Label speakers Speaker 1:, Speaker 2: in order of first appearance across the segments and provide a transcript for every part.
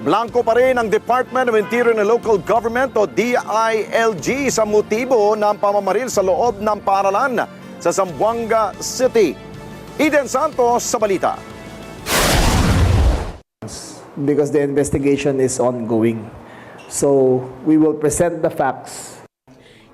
Speaker 1: Blanco pa rin ang Department of Interior and Local Government o DILG sa motibo ng pamamaril sa loob ng paaralan sa Zamboanga City. Eden Santos sa balita.
Speaker 2: Because the investigation is ongoing. So we will present the facts.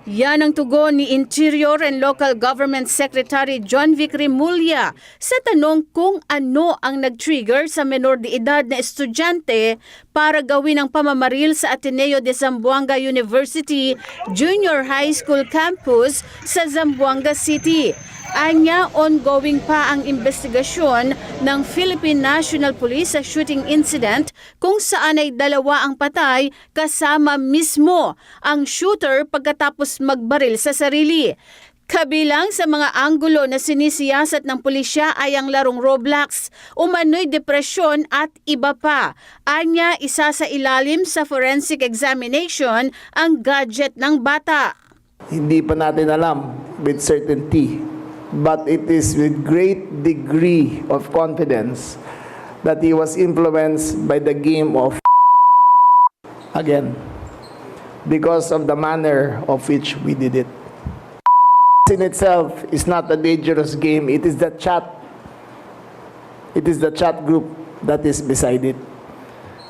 Speaker 3: Yan ang tugon ni Interior and Local Government Secretary John Vic Remulla sa tanong kung ano ang nag-trigger sa menor de edad na estudyante para gawin ang pamamaril sa Ateneo de Zamboanga University Junior High School Campus sa Zamboanga City. Anya, ongoing pa ang investigasyon ng Philippine National Police sa shooting incident kung saan ay dalawa ang patay kasama mismo ang shooter pagkatapos magbaril sa sarili. Kabilang sa mga anggulo na sinisiyasat ng pulisya ay ang larong Roblox, umano'y depresyon at iba pa. Anya, isa sa ilalim sa forensic examination ang gadget ng bata.
Speaker 2: Hindi pa natin alam with certainty, but it is with great degree of confidence that he was influenced by the game of again, because of the manner of which we did it. In itself is not a dangerous game. It is the chat. It is the chat group that is beside it.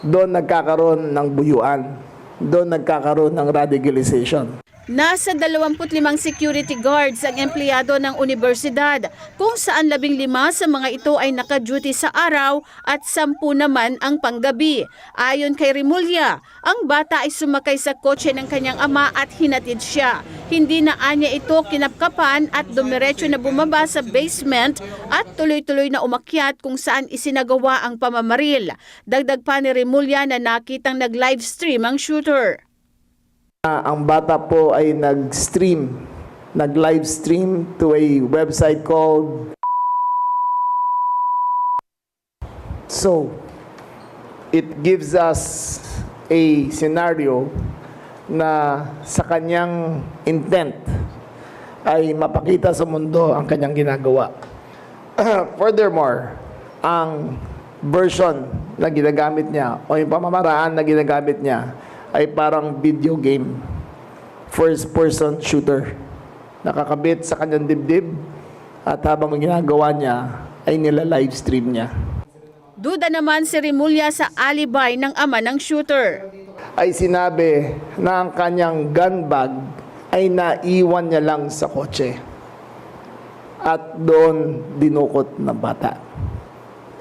Speaker 2: Doon nagkakaroon ng buyuan. Doon nagkakaroon ng radicalization.
Speaker 3: Nasa 25 security guards ang empleyado ng universidad, kung saan 15 sa mga ito ay naka-duty sa araw at 10 naman ang panggabi. Ayon kay Remulla, ang bata ay sumakay sa kotse ng kanyang ama at hinatid siya. Hindi na anya ito kinapkapan at dumiretso na bumaba sa basement at tuloy-tuloy na umakyat kung saan isinagawa ang pamamaril. Dagdag pa ni Remulla na nakitang nag-livestream ang shooter.
Speaker 2: Ang bata po ay nag-livestream to a website called. So, it gives us a scenario na sa kanyang intent ay mapakita sa mundo ang kanyang ginagawa. Furthermore, ang version na ginagamit niya o yung pamamaraan na ginagamit niya ay parang video game, first-person shooter. Nakakabit sa kanyang dibdib at habang ginagawa niya ay nila-livestream niya.
Speaker 3: Duda naman si Remulla sa alibi ng ama ng shooter.
Speaker 2: Ay sinabi na ang kanyang gun bag ay naiwan niya lang sa kotse at doon dinukot ng bata.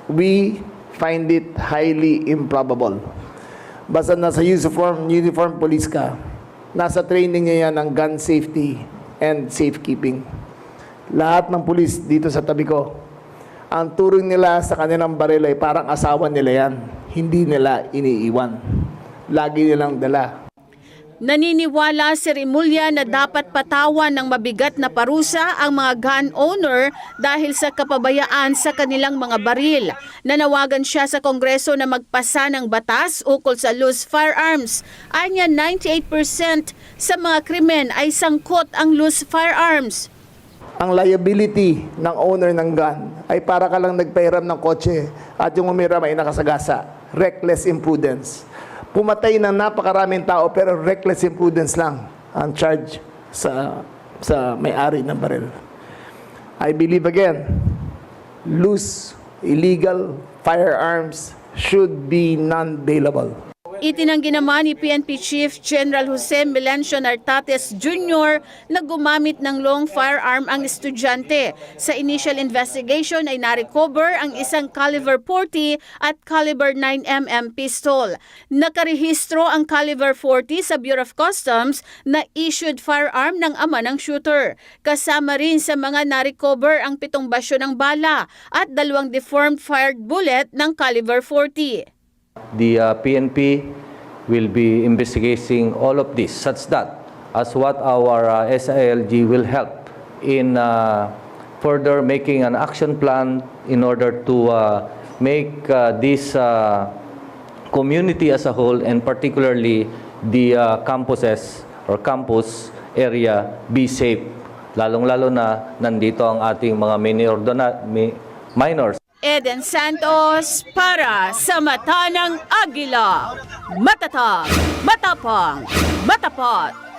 Speaker 2: We find it highly improbable. Basta nasa uniform police ka, nasa training niya yan ng gun safety and safekeeping. Lahat ng police dito sa tabi ko, ang turing nila sa kanilang baril ay parang asawa nila yan. Hindi nila iniiwan. Lagi nilang dala.
Speaker 3: Naniniwala si Remulla na dapat patawan ng mabigat na parusa ang mga gun owner dahil sa kapabayaan sa kanilang mga baril. Nanawagan siya sa Kongreso na magpasa ng batas ukol sa loose firearms. Anya 98% sa mga krimen ay sangkot ang loose firearms.
Speaker 2: Ang liability ng owner ng gun ay para ka lang nagpahiram ng kotse at yung umiram ay nakasagasa. Reckless imprudence. Pumatay ng napakaraming tao pero reckless imprudence lang ang charge sa may-ari ng baril. I believe again, loose, illegal firearms should be non-bailable.
Speaker 3: Itinanggi naman ni PNP Chief General Jose Melencio Nartates Jr. na gumamit ng long firearm ang estudyante. Sa initial investigation ay narecover ang isang caliber .40 at caliber 9mm pistol. Nakarehistro ang caliber .40 sa Bureau of Customs na issued firearm ng ama ng shooter. Kasama rin sa mga narecover ang 7 basyo ng bala at 2 deformed fired bullet ng caliber .40.
Speaker 4: The PNP will be investigating all of this such that as what our SILG will help in further making an action plan in order to make this community as a whole and particularly the campuses or campus area be safe. Lalong-lalo na nandito ang ating mga minors.
Speaker 3: Eden Santos para sa Mata ng Agila. Matatag, matapang, matapat.